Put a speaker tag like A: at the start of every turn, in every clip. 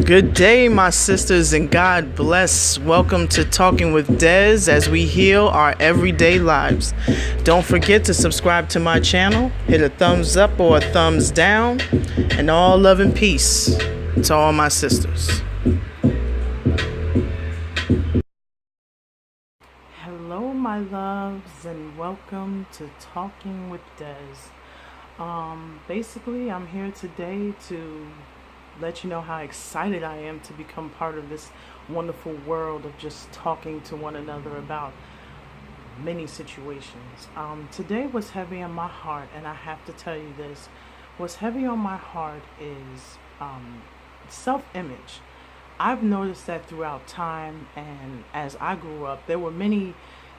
A: Good day, my sisters, and God bless. Welcome to Talking with Des as we heal our everyday lives. Don't forget to subscribe to my channel, hit a thumbs up or a thumbs down, and all love and peace to all my sisters. Hello, my loves, and welcome to Talking with Des. Basically, I'm here today to let you know how excited I am to become part of this wonderful world of just talking to one another about many situations. Today, what's heavy on my heart, and I have to tell you this, what's heavy on my heart is self-image. I've noticed that throughout time, and as I grew up, there were many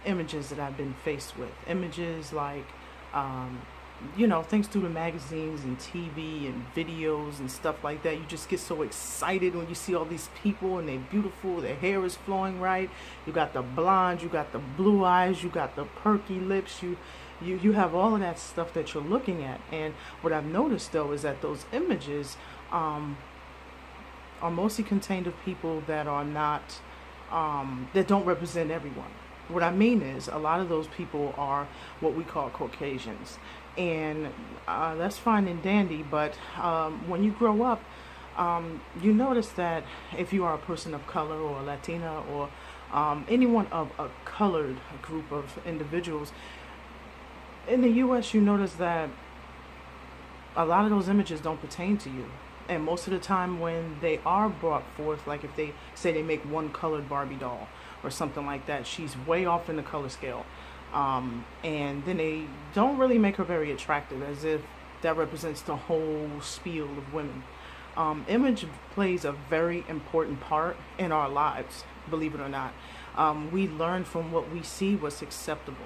A: images that I've been faced with. Images like things through the magazines and TV and videos and stuff like that. You just get so excited when you see all these people and they're beautiful, their hair is flowing right. You got the blonde, you got the blue eyes, you got the perky lips, you have all of that stuff that you're looking at. And what I've noticed though is that those images are mostly contained of people that are not that don't represent everyone. What I mean is a lot of those people are what we call Caucasians. And that's fine and dandy, but when you grow up, you notice that if you are a person of color or Latina or anyone of a colored group of individuals, in the U.S. you notice that a lot of those images don't pertain to you. And most of the time when they are brought forth, like if they say they make one colored Barbie doll or something like that, she's way off in the color scale. And then they don't really make her very attractive, as if that represents the whole spiel of women. Image plays a very important part in our lives, believe it or not. We learn from what we see what's acceptable.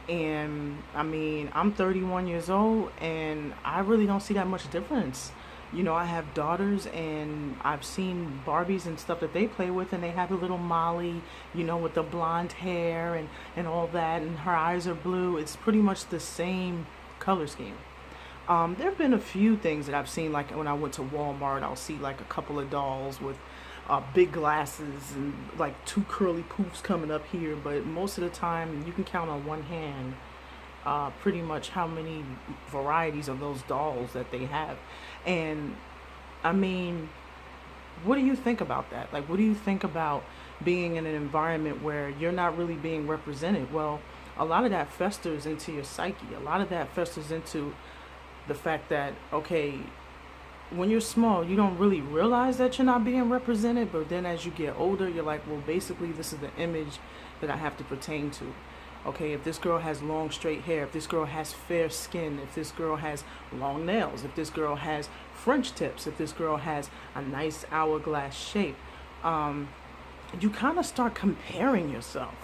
A: And I mean, I'm 31 years old and I really don't see that much difference. I have daughters and I've seen Barbies and stuff that they play with, and they have a little Molly, with the blonde hair and all that, and her eyes are blue. It's pretty much the same color scheme. There have been a few things that I've seen, like when I went to Walmart, I'll see like a couple of dolls with big glasses and like two curly poofs coming up here, but most of the time you can count on one hand pretty much how many varieties of those dolls that they have. And I mean, what do you think about that? Like, what do you think about being in an environment where you're not really being represented? Well, a lot of that festers into your psyche. A lot of that festers into the fact that, okay, when you're small, you don't really realize that you're not being represented, but then as you get older, you're like, well, basically this is the image that I have to pertain to. Okay, if this girl has long straight hair, if this girl has fair skin, if this girl has long nails, if this girl has French tips, if this girl has a nice hourglass shape, you kind of start comparing yourself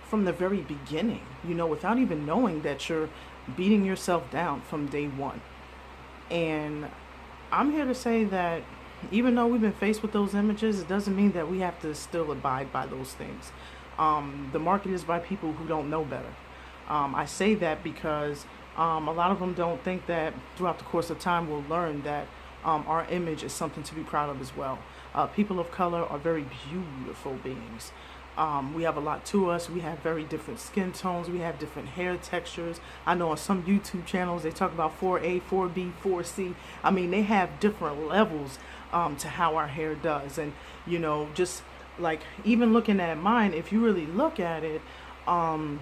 A: from the very beginning, without even knowing that you're beating yourself down from day one. And I'm here to say that even though we've been faced with those images, it doesn't mean that we have to still abide by those things. The market is by people who don't know better. I say that because a lot of them don't think that throughout the course of time we'll learn that our image is something to be proud of as well. People of color are very beautiful beings. We have a lot to us. We have very different skin tones. We have different hair textures. I know on some YouTube channels they talk about 4A, 4B, 4C. I mean, they have different levels to how our hair does. And, just like even looking at mine, if you really look at it, I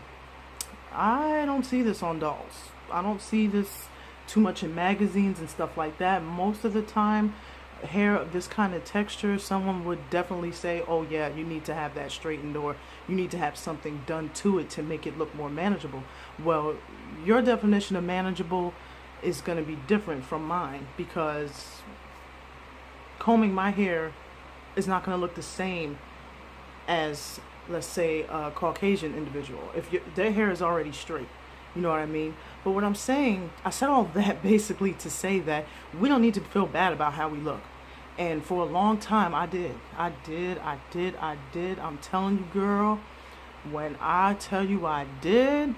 A: don't see this on dolls. I don't see this too much in magazines and stuff like that. Most of the time, hair of this kind of texture, someone would definitely say, oh yeah, you need to have that straightened, or you need to have something done to it to make it look more manageable. Well, your definition of manageable is going to be different from mine, because combing my hair is not going to look the same as, let's say, a Caucasian individual. If their hair is already straight, you know what I mean? But what I'm saying, I said all that basically to say that we don't need to feel bad about how we look. And for a long time, I did. I'm telling you, girl, when I tell you I did,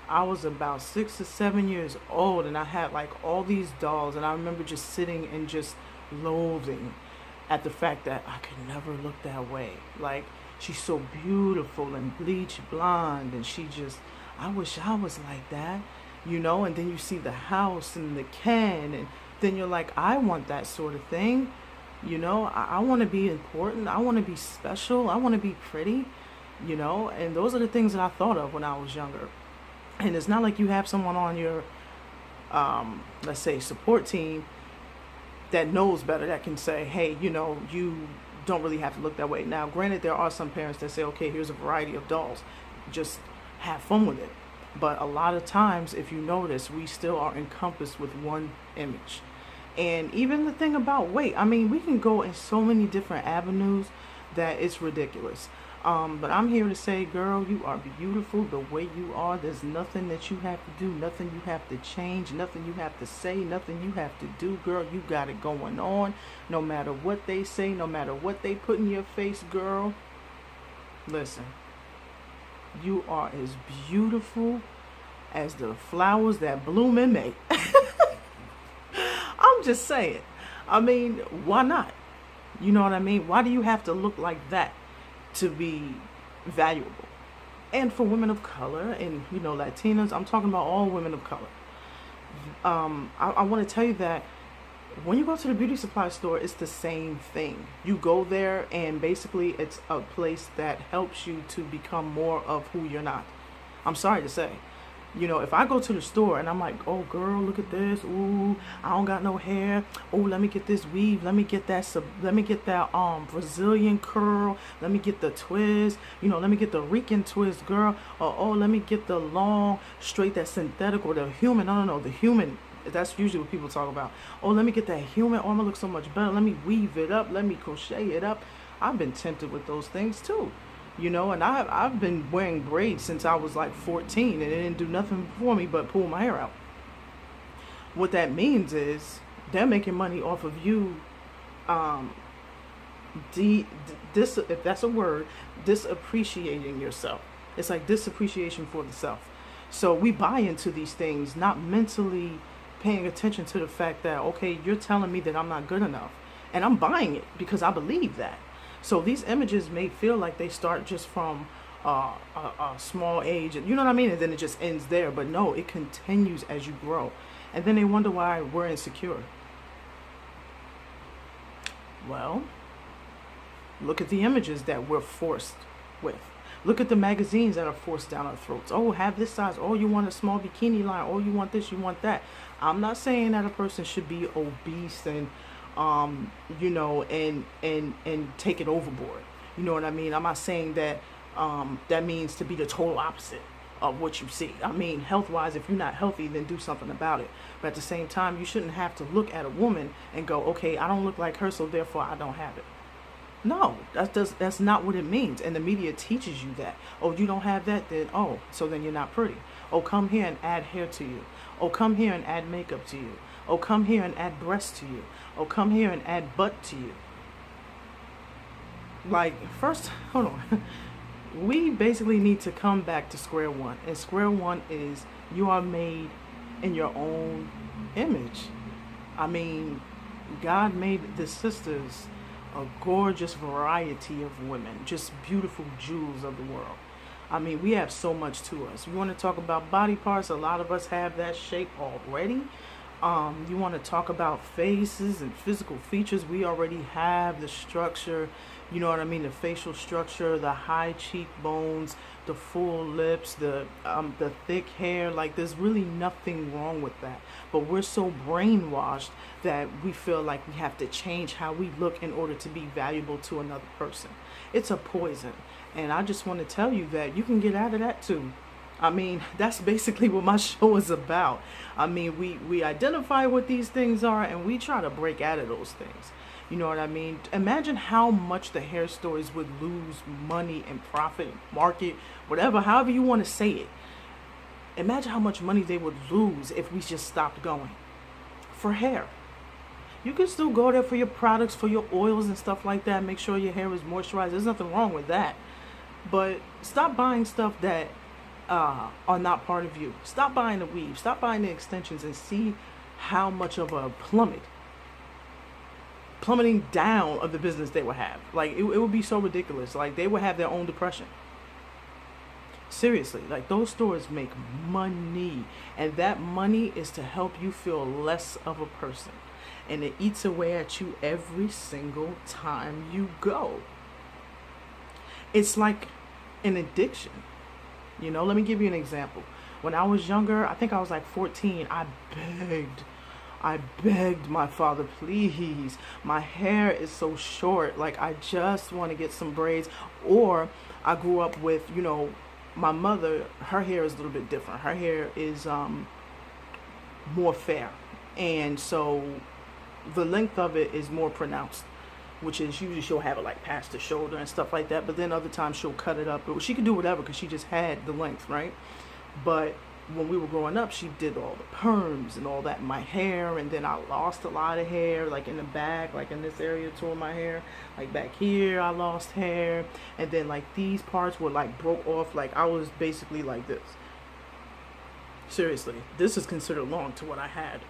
A: I was about 6 or 7 years old, and I had like all these dolls, and I remember just sitting and just loathing at the fact that I could never look that way. Like, she's so beautiful and bleach blonde, and I wish I was like that, and then you see the house and the can, and then you're like, I want that sort of thing. I want to be important. I want to be special. I want to be pretty, and those are the things that I thought of when I was younger. And it's not like you have someone on your, let's say, support team that knows better, that can say, hey, you don't really have to look that way. Now, granted, there are some parents that say, okay, here's a variety of dolls. Just have fun with it. But a lot of times, if you notice, we still are encompassed with one image. And even the thing about weight, I mean, we can go in so many different avenues that it's ridiculous. But I'm here to say, girl, you are beautiful the way you are. There's nothing that you have to do, nothing you have to change, nothing you have to say, nothing you have to do. Girl, you got it going on. No matter what they say, no matter what they put in your face, girl, listen, you are as beautiful as the flowers that bloom in May. I'm just saying. I mean, why not? You know what I mean? Why do you have to look like that to be valuable? And for women of color and, Latinas, I'm talking about all women of color. I want to tell you that when you go to the beauty supply store, it's the same thing. You go there and basically it's a place that helps you to become more of who you're not. I'm sorry to say. If I go to the store and I'm like, oh girl, look at this. Ooh, I don't got no hair. Oh, let me get this weave. Let me get that Brazilian curl. Let me get the twist. Let me get the Rican twist, girl. Or let me get the long, straight, that synthetic or the human. No, the human. That's usually what people talk about. Oh, let me get that human. Oh, I'm gonna look so much better. Let me weave it up. Let me crochet it up. I've been tempted with those things too. And I've been wearing braids since I was like 14, and it didn't do nothing for me but pull my hair out. What that means is they're making money off of you, if that's a word, disappreciating yourself. It's like disappreciation for the self. So we buy into these things, not mentally paying attention to the fact that, okay, you're telling me that I'm not good enough, and I'm buying it because I believe that. So these images may feel like they start just from a small age, you know what I mean? And then it just ends there. But no, it continues as you grow. And then they wonder why we're insecure. Well, look at the images that we're forced with. Look at the magazines that are forced down our throats. Oh, have this size. Oh, you want a small bikini line. Oh, you want this, you want that. I'm not saying that a person should be obese and and take it overboard. You know what I mean? I'm not saying that that means to be the total opposite of what you see. I mean, health-wise, if you're not healthy, then do something about it. But at the same time, you shouldn't have to look at a woman and go, okay, I don't look like her, so therefore I don't have it. No, that's not what it means. And the media teaches you that. Oh, you don't have that, then, so then you're not pretty. Oh, come here and add hair to you. Oh, come here and add makeup to you. Oh, come here and add breasts to you. Oh, come here and add butt to you. Like, first, hold on. We basically need to come back to square one. And square one is you are made in your own image. I mean, God made the sisters a gorgeous variety of women, just beautiful jewels of the world. I mean, we have so much to us. You want to talk about body parts, a lot of us have that shape already. You want to talk about faces and physical features, we already have the structure, you know what I mean, the facial structure, the high cheekbones, the full lips, the thick hair. Like, there's really nothing wrong with that. But we're so brainwashed that we feel like we have to change how we look in order to be valuable to another person. It's a poison. And I just want to tell you that you can get out of that too. I mean, that's basically what my show is about. I mean, we identify what these things are and we try to break out of those things. You know what I mean? Imagine how much the hair stores would lose money and profit, market, whatever, however you want to say it. Imagine how much money they would lose if we just stopped going for hair. You can still go there for your products, for your oils and stuff like that. Make sure your hair is moisturized. There's nothing wrong with that. But stop buying stuff that are not part of you. Stop buying the weave. Stop buying the extensions and see how much of a plummeting down of the business they would have. Like, it would be so ridiculous. Like, they would have their own depression. Seriously, like, those stores make money, and that money is to help you feel less of a person, and it eats away at you every single time you go. It's like an addiction. Let me give you an example. When I was younger, I think I was like 14, I begged my father, please, my hair is so short, like, I just want to get some braids. Or I grew up with, my mother, her hair is a little bit different. Her hair is more fair, and so the length of it is more pronounced, which is usually she'll have it like past the shoulder and stuff like that, but then other times she'll cut it up. She can do whatever because she just had the length, right? But when we were growing up, she did all the perms and all that in my hair, and then I lost a lot of hair, like in the back, like in this area too of my hair, like back here I lost hair, and then like these parts were like broke off, like I was basically like this. Seriously, this is considered long to what I had,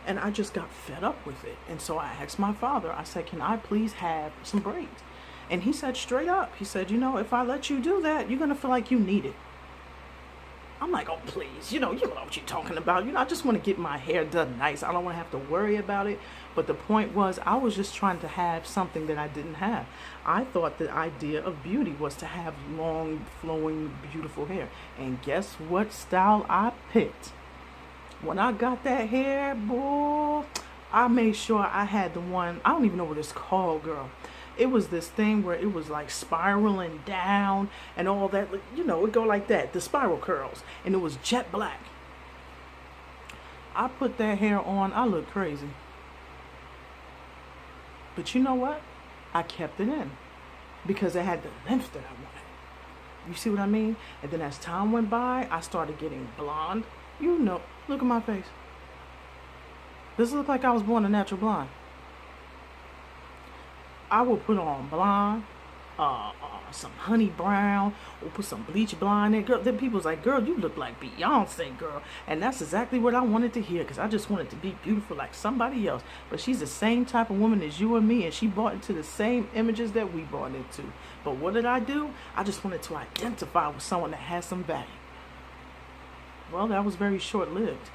A: and I just got fed up with it. And so I asked my father, I said, can I please have some braids? And he said straight up, he said, if I let you do that, you're gonna feel like you need it. I'm like, oh, please, you know what you're talking about. I just want to get my hair done nice. I don't want to have to worry about it. But the point was, I was just trying to have something that I didn't have. I thought the idea of beauty was to have long, flowing, beautiful hair. And guess what style I picked? When I got that hair, boy, I made sure I had the one, I don't even know what it's called, girl. It was this thing where it was like spiraling down and all that. It go like that, the spiral curls. And it was jet black. I put that hair on, I looked crazy. But you know what? I kept it in because it had the length that I wanted. You see what I mean? And then as time went by, I started getting blonde. Look at my face. This looked like I was born a natural blonde. I will put on blonde, some honey brown, or put some bleach blonde in. Girl, then people's like, girl, you look like Beyonce, girl. And that's exactly what I wanted to hear, because I just wanted to be beautiful like somebody else. But she's the same type of woman as you and me, and she bought into the same images that we bought into. But what did I do? I just wanted to identify with someone that has some value. Well, that was very short-lived.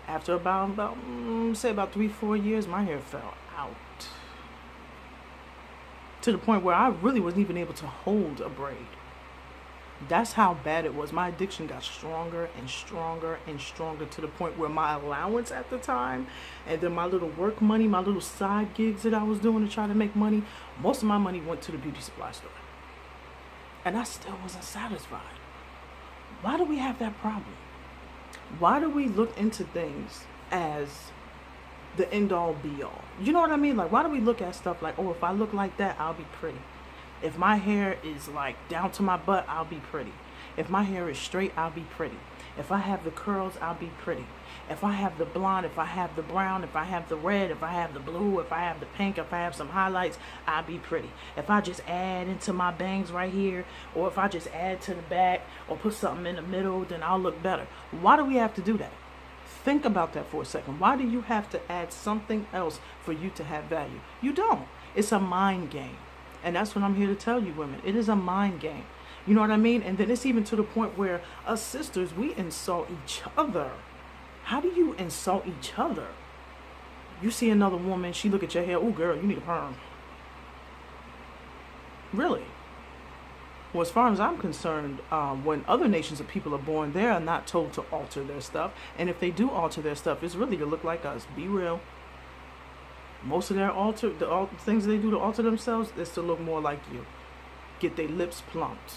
A: After about 3-4 years, my hair fell out. To the point where I really wasn't even able to hold a braid. That's how bad it was. My addiction got stronger and stronger and stronger, to the point where my allowance at the time, and then my little work money, my little side gigs that I was doing to try to make money, most of my money went to the beauty supply store. And I still wasn't satisfied. Why do we have that problem? Why do we look into things as the end all be all? You know what I mean? Like, why do we look at stuff like, oh, if I look like that, I'll be pretty. If my hair is like down to my butt, I'll be pretty. If my hair is straight, I'll be pretty. If I have the curls, I'll be pretty. If I have the blonde, if I have the brown, if I have the red, if I have the blue, if I have the pink, if I have some highlights, I'll be pretty. If I just add into my bangs right here, or if I just add to the back, or put something in the middle, then I'll look better. Why do we have to do that? Think about that for a second. Why do you have to add something else for you to have value? You don't. It's a mind game. And that's what I'm here to tell you, women. It is a mind game. You know what I mean? And then it's even to the point where us sisters, we insult each other. How do you insult each other? You see another woman, she look at your hair, oh girl, you need a perm. Really? Well, as far as I'm concerned, when other nations of people are born, they are not told to alter their stuff. And if they do alter their stuff, it's really to look like us. Be real. Most of their things they do to alter themselves is to look more like you. Get their lips plumped.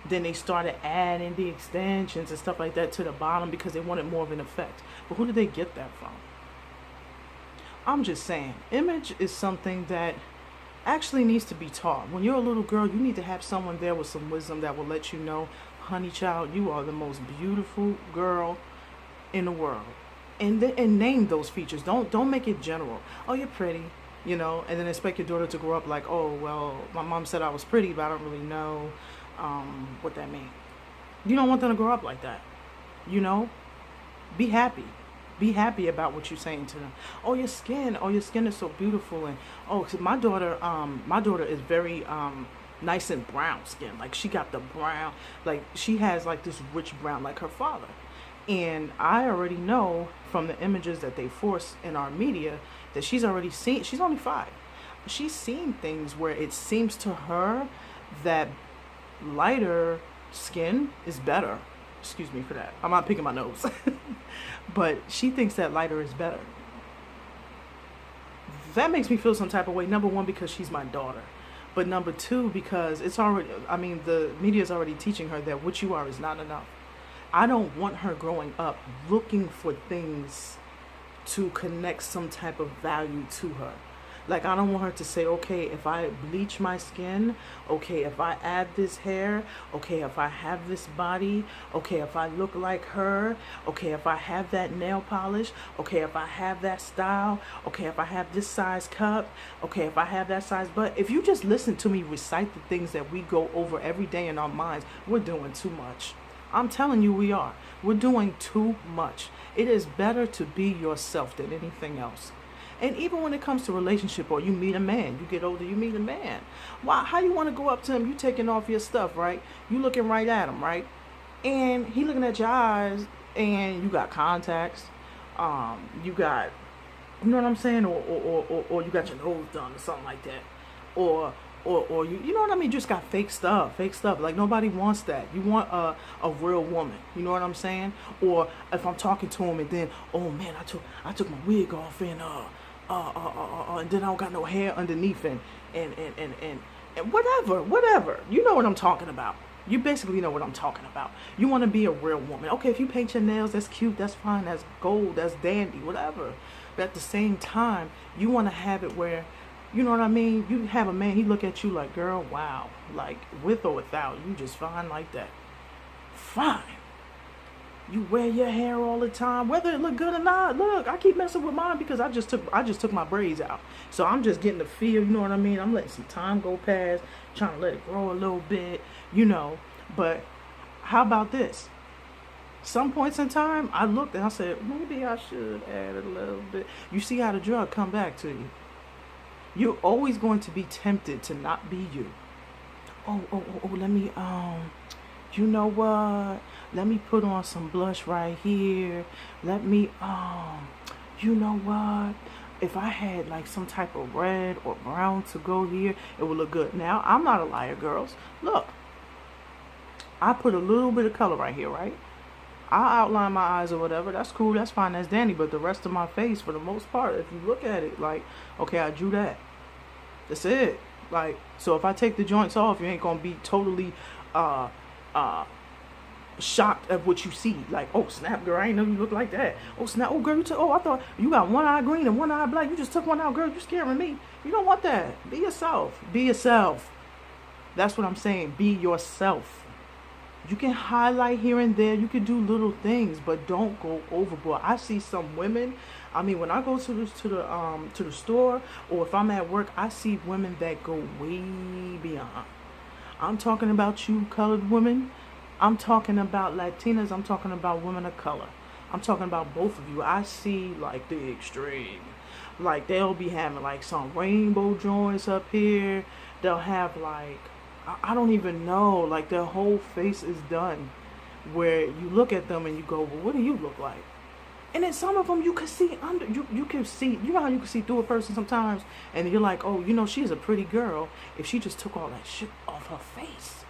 A: Then they started adding the extensions and stuff like that to the bottom because they wanted more of an effect. But who did they get that from? I'm just saying, image is something that actually needs to be taught. When you're a little girl, you need to have someone there with some wisdom that will let you know, honey child, you are the most beautiful girl in the world. And name those features. Don't make it general. Oh, you're pretty, and then expect your daughter to grow up like, oh, well, my mom said I was pretty, but I don't really know what that means. You don't want them to grow up like that. You know, be happy. Be happy about what you're saying to them. Oh, your skin is so beautiful. And oh, 'cause my daughter is very nice and brown skin. Like she got the brown, like she has like this rich brown, like her father. And I already know from the images that they force in our media that she's already seen. She's only 5. She's seen things where it seems to her that lighter skin is better. Excuse me for that. I'm not picking my nose. But she thinks that lighter is better. That makes me feel some type of way. Number one, because she's my daughter. But number two, because it's already, I mean, the media is already teaching her that what you are is not enough. I don't want her growing up looking for things to connect some type of value to her. Like, I don't want her to say, okay, if I bleach my skin, okay, if I add this hair, okay, if I have this body, okay, if I look like her, okay, if I have that nail polish, okay, if I have that style, okay, if I have this size cup, okay, if I have that size butt. If you just listen to me recite the things that we go over every day in our minds, we're doing too much. I'm telling you, we are. We're doing too much. It is better to be yourself than anything else. And even when it comes to relationship, or you meet a man, you get older, you meet a man. Why? How you want to go up to him? You taking off your stuff, right? You looking right at him, right? And he looking at your eyes, and you got contacts. You got, you know what I'm saying, or you got your nose done or something like that, or you know what I mean? You just got fake stuff. Like nobody wants that. You want a real woman. You know what I'm saying? Or if I'm talking to him and then, oh man, I took my wig off and then I don't got no hair underneath and whatever. You know what I'm talking about. You basically know what I'm talking about. You want to be a real woman. Okay, if you paint your nails, that's cute, that's fine, that's gold, that's dandy, whatever. But at the same time, you want to have it where, you know what I mean? You have a man, he look at you like, girl, wow. Like, with or without, you just fine like that. Fine. You wear your hair all the time, whether it look good or not. Look, I keep messing with mine because I just took my braids out. So I'm just getting the feel, you know what I mean? I'm letting some time go past, trying to let it grow a little bit, you know. But how about this? Some points in time, I looked and I said, maybe I should add a little bit. You see how the drug come back to you. You're always going to be tempted to not be you. Let me, you know what? Let me put on some blush right here. Let me, you know what? If I had like some type of red or brown to go here, it would look good. Now, I'm not a liar, girls. Look, I put a little bit of color right here, right? I outline my eyes or whatever. That's cool. That's fine. That's dandy. But the rest of my face, for the most part, if you look at it, like, okay, I drew that. That's it. Like, so if I take the joints off, you ain't gonna be totally shocked at what you see. Like, oh snap, girl, I ain't know you look like that. Oh snap, oh girl, you took. Oh, I thought you got one eye green and one eye black. You just took one out, girl. You scaring me. You don't want that. Be yourself. Be yourself. That's what I'm saying. Be yourself. You can highlight here and there. You can do little things, but don't go overboard. I see some women. I mean, when I go to the store, or if I'm at work, I see women that go way beyond. I'm talking about you, colored women. I'm talking about Latinas. I'm talking about women of color. I'm talking about both of you. I see like the extreme. Like they'll be having like some rainbow joints up here. They'll have like, I don't even know, like their whole face is done where you look at them and you go, well, what do you look like? And then some of them you can see under, you can see, you know how you can see through a person sometimes, and you're like, oh, you know, she's a pretty girl if she just took all that shit off her face.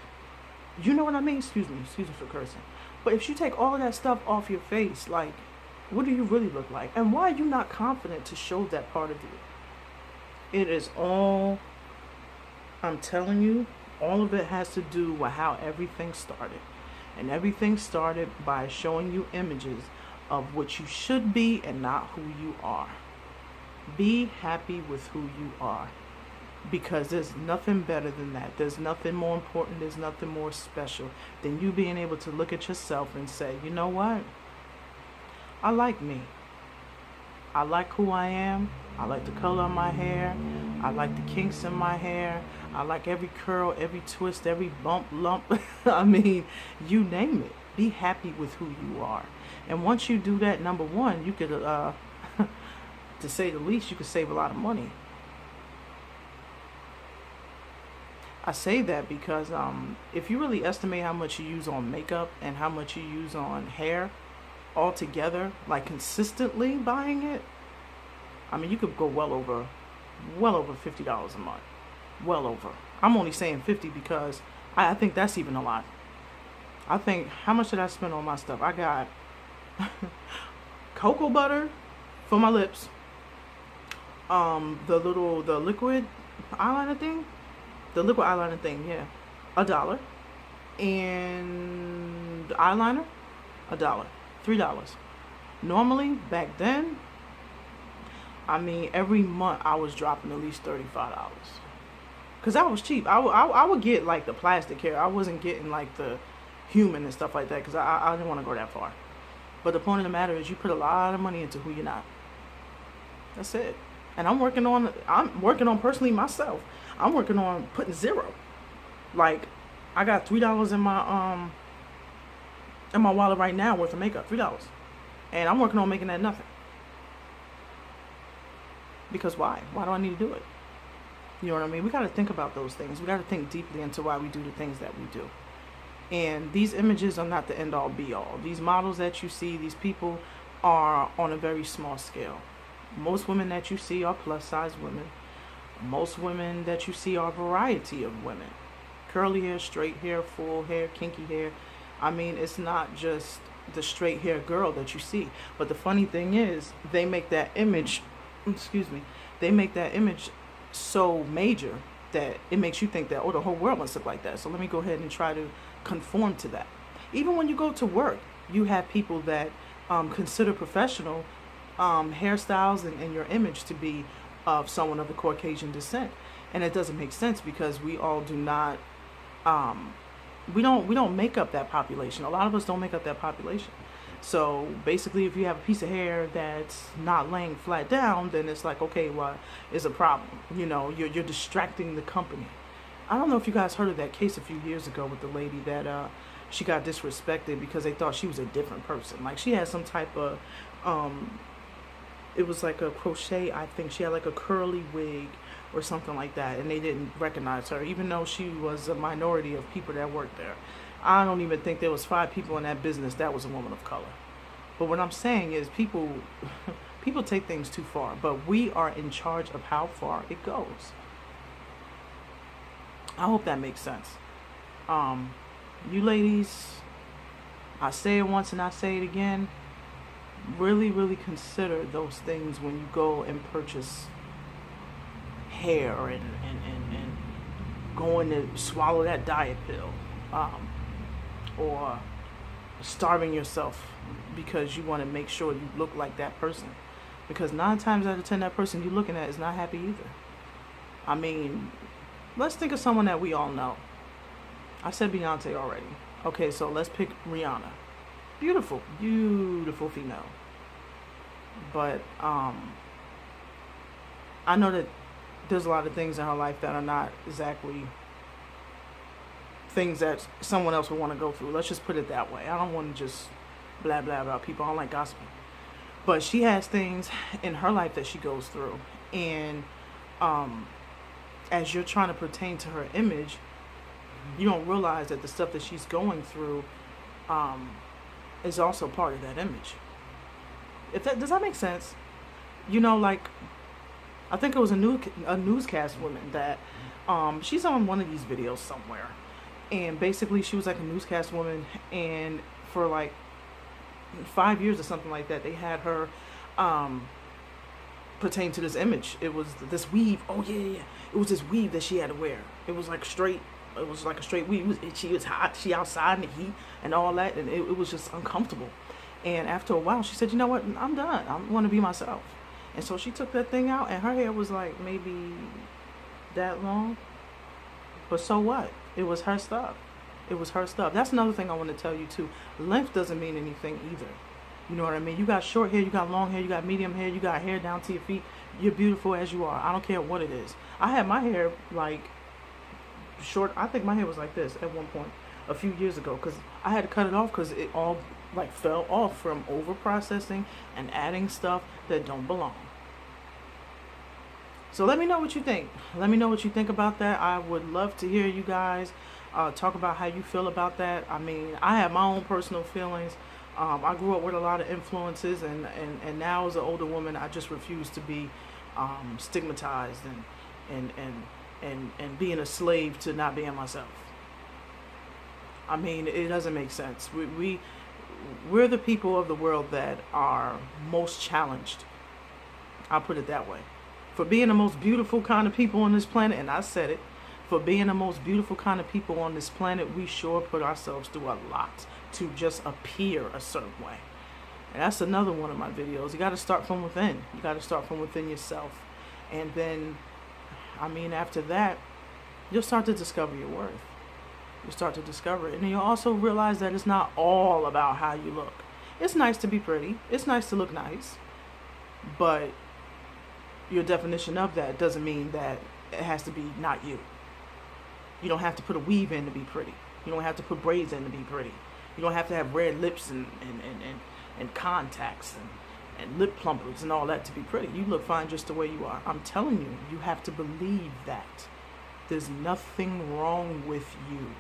A: You know what I mean? Excuse me for cursing. But if you take all of that stuff off your face, like, what do you really look like? And why are you not confident to show that part of you? It is all, I'm telling you, all of it has to do with how everything started. And everything started by showing you images of what you should be and not who you are. Be happy with who you are. Because there's nothing better than that. There's nothing more important. There's nothing more special than you being able to look at yourself and say, you know what? I like me. I like who I am. I like the color of my hair. I like the kinks in my hair. I like every curl, every twist, every bump, lump. I mean, you name it. Be happy with who you are. And once you do that, number one, you could, to say the least, you could save a lot of money. I say that because if you really estimate how much you use on makeup and how much you use on hair altogether, like consistently buying it, I mean, you could go well over $50 a month. Well over. I'm only saying 50 because I think that's even a lot. I think, how much did I spend on my stuff? I got cocoa butter for my lips, the liquid eyeliner thing, yeah, $1, and eyeliner, $1, $3. Normally, back then, I mean, every month I was dropping at least $35. Because that was cheap. I would get like the plastic hair. I wasn't getting like the human and stuff like that because I didn't want to go that far. But the point of the matter is you put a lot of money into who you're not. That's it. And I'm working on personally myself. I'm working on putting zero. Like, I got $3 in my wallet right now worth of makeup. $3. And I'm working on making that nothing. Because why? Why do I need to do it? You know what I mean? We got to think about those things. We got to think deeply into why we do the things that we do. And these images are not the end all be all. These models that you see, these people are on a very small scale. Most women that you see are plus size women. Most women that you see are a variety of women. Curly hair, straight hair, full hair, kinky hair. I mean, it's not just the straight hair girl that you see. But the funny thing is, they make that image, they make that image so major that it makes you think that, oh, the whole world must look like that. So let me go ahead and try to conform to that. Even when you go to work, you have people that consider professional hairstyles and your image to be of someone of the Caucasian descent. And it doesn't make sense because we all do not, we don't make up that population. A lot of us don't make up that population. So basically, if you have a piece of hair that's not laying flat down, then it's like, okay, well, it's a problem. You know, you're distracting the company. I don't know if you guys heard of that case a few years ago with the lady that she got disrespected because they thought she was a different person. Like, she had some type of, it was like a crochet, I think. She had like a curly wig or something like that, and they didn't recognize her, even though she was a minority of people that worked there. I don't even think there was 5 people in that business that was a woman of color. But what I'm saying is people take things too far, but we are in charge of how far it goes. I hope that makes sense. You ladies, I say it once and I say it again, really, really consider those things when you go and purchase hair and going to swallow that diet pill. Or starving yourself because you want to make sure you look like that person. Because 9 times out of 10, that person you're looking at is not happy either. I mean, let's think of someone that we all know. I said Beyonce already. Okay, so let's pick Rihanna. Beautiful, beautiful female. But I know that there's a lot of things in her life that are not exactly things that someone else would want to go through. Let's just put it that way. I don't want to just blah blah about people. I don't like gossiping. But she has things in her life that she goes through, and as you're trying to pertain to her image, you don't realize that the stuff that she's going through is also part of that image. Does that make sense? You know, like, I think it was a newscast woman that she's on one of these videos somewhere. And basically, she was like a newscast woman, and for like 5 years or something like that, they had her pertain to this image. It was this weave. Oh yeah. It was this weave that she had to wear. It was like straight. It was like a straight weave. She was hot. She outside in the heat and all that, and it was just uncomfortable. And after a while, she said, "You know what? I'm done. I want to be myself." And so she took that thing out, and her hair was like maybe that long. But so what? It was her stuff. It was her stuff. That's another thing I want to tell you too. Length doesn't mean anything either. You know what I mean? You got short hair, you got long hair, you got medium hair, you got hair down to your feet. You're beautiful as you are. I don't care what it is. I had my hair like short. I think my hair was like this at one point a few years ago, because I had to cut it off because it all like fell off from over processing and adding stuff that don't belong. So let me know what you think. Let me know what you think about that. I would love to hear you guys talk about how you feel about that. I mean, I have my own personal feelings. I grew up with a lot of influences, and now as an older woman, I just refuse to be stigmatized and being a slave to not being myself. I mean, it doesn't make sense. We're the people of the world that are most challenged. I'll put it that way. For being the most beautiful kind of people on this planet, and I said it, for being the most beautiful kind of people on this planet, we sure put ourselves through a lot to just appear a certain way. And that's another one of my videos. You got to start from within. You got to start from within yourself. And then, I mean, after that, you'll start to discover your worth. You start to discover it. And then you'll also realize that it's not all about how you look. It's nice to be pretty. It's nice to look nice. But your definition of that doesn't mean that it has to be not you. You don't have to put a weave in to be pretty. You don't have to put braids in to be pretty. You don't have to have red lips and contacts and lip plumpers and all that to be pretty. You look fine just the way you are. I'm telling you, you have to believe that. There's nothing wrong with you.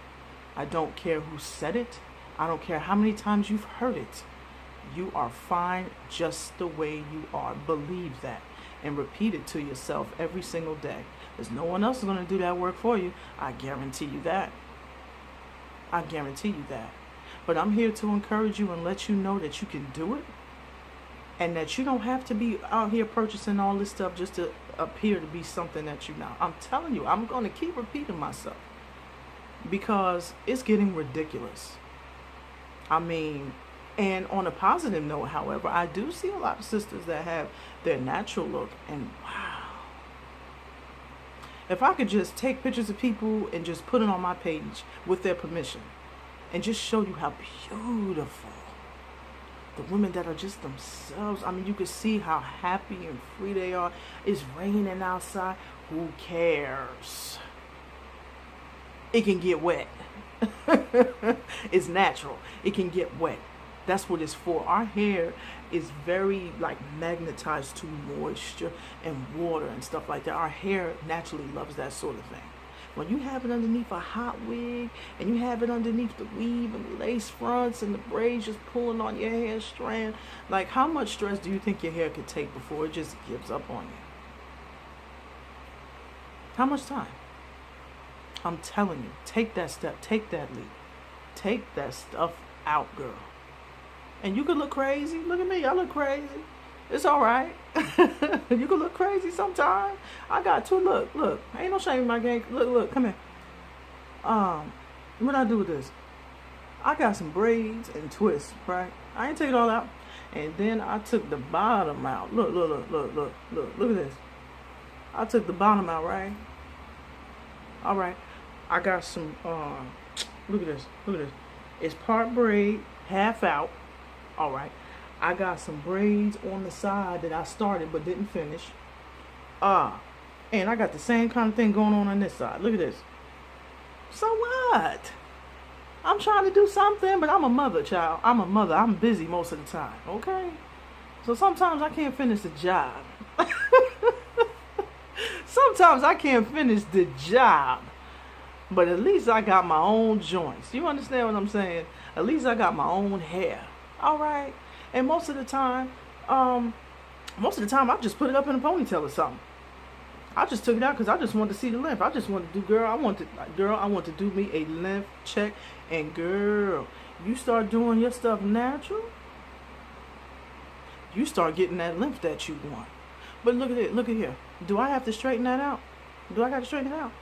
A: I don't care who said it. I don't care how many times you've heard it. You are fine just the way you are. Believe that and repeat it to yourself every single day. There's no one else is going to do that work for you. I guarantee you that. I guarantee you that. But I'm here to encourage you and let you know that you can do it, and that you don't have to be out here purchasing all this stuff just to appear to be something that you're not. I'm telling you, I'm going to keep repeating myself because it's getting ridiculous. I mean, and on a positive note, however, I do see a lot of sisters that have their natural look, and wow. If I could just take pictures of people and just put it on my page with their permission and just show you how beautiful the women that are just themselves. I mean, you can see how happy and free they are. It's raining outside. Who cares? It can get wet. It's natural. It can get wet. That's what it's for. Our hair is very like magnetized to moisture and water and stuff like that. Our hair naturally loves that sort of thing. When you have it underneath a hot wig and you have it underneath the weave and the lace fronts and the braids just pulling on your hair strand, like how much stress do you think your hair could take before it just gives up on you? How much time? I'm telling you, take that step, take that leap. Take that stuff out, girl. And you can look crazy. Look at me, I look crazy. It's all right. You can look crazy sometimes. I got to look. Ain't no shame in my game. Look, come here. What I do with this? I got some braids and twists, right? I ain't take it all out. And then I took the bottom out. Look at this. I took the bottom out, right? All right. I got some, look at this. It's part braid, half out. All right. I got some braids on the side that I started but didn't finish. And I got the same kind of thing going on this side. Look at this. So what? I'm trying to do something, but I'm a mother, child. I'm a mother. I'm busy most of the time, okay? So sometimes I can't finish the job. Sometimes I can't finish the job. But at least I got my own joints. You understand what I'm saying? At least I got my own hair. All right? And most of the time, I just put it up in a ponytail or something. I just took it out because I just wanted to see the length. I just wanted to do, I want to do me a length check. And girl, you start doing your stuff natural, you start getting that length that you want. But look at it, look at here. Do I have to straighten that out? Do I got to straighten it out?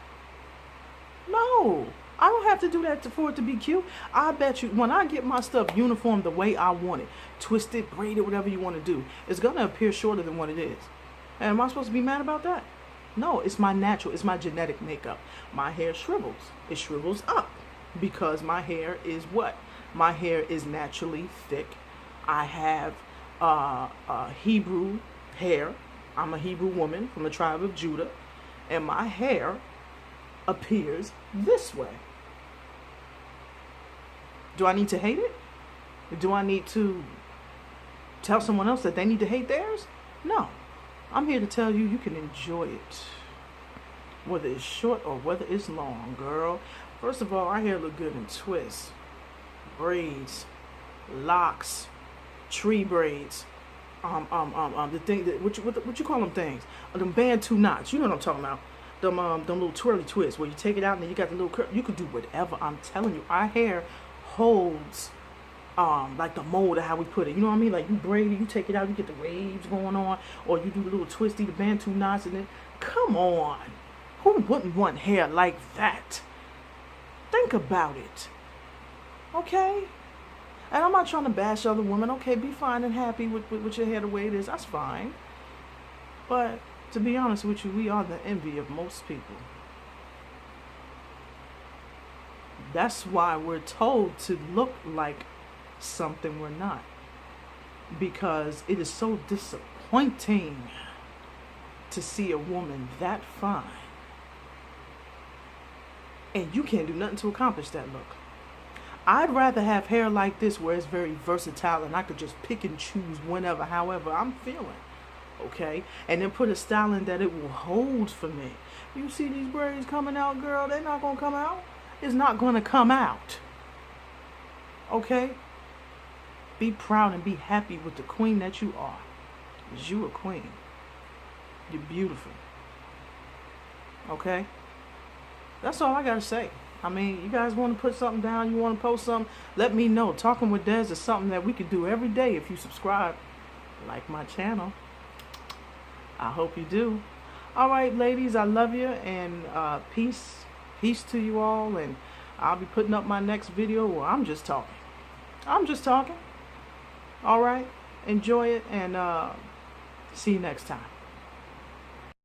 A: No. I don't have to do that for it to be cute. I bet you when I get my stuff uniform the way I want it, twisted, braided, whatever you want to do, it's going to appear shorter than what it is. And am I supposed to be mad about that? No, it's my natural, it's my genetic makeup. My hair shrivels. It shrivels up because my hair is what? My hair is naturally thick. I have Hebrew hair. I'm a Hebrew woman from the tribe of Judah. And my hair appears this way. Do I need to hate it? Do I need to tell someone else that they need to hate theirs? No. I'm here to tell you you can enjoy it. Whether it's short or whether it's long, girl. First of all, our hair look good in twists, braids, locks, tree braids, the thing that what you call them things? Them Bantu knots. You know what I'm talking about? Them little twirly twists where you take it out and then you got the little curl. You could do whatever. I'm telling you, our hair holds like the mold of how we put it. You know what I mean? Like you braid it, you take it out, you get the waves going on, or you do the little twisty, the Bantu knots, and then come on, who wouldn't want hair like that? Think about it, okay? And I'm not trying to bash other women. Okay, be fine and happy with your hair the way it is. That's fine. But to be honest with you, we are the envy of most people. That's why we're told to look like something we're not. Because it is so disappointing to see a woman that fine and you can't do nothing to accomplish that look. I'd rather have hair like this where it's very versatile and I could just pick and choose whenever, however I'm feeling. Okay? And then put a styling that it will hold for me. You see these braids coming out, girl, they're not going to come out. It's not going to come out. Okay? Be proud and be happy with the queen that you are. Because you a queen. You're beautiful. Okay? That's all I got to say. I mean, you guys want to put something down, you want to post something, let me know. Talking with Des is something that we could do every day if you subscribe. Like my channel. I hope you do. All right, ladies, I love you, and peace to you all, and I'll be putting up my next video where I'm just talking. All right, enjoy it, and see you next time.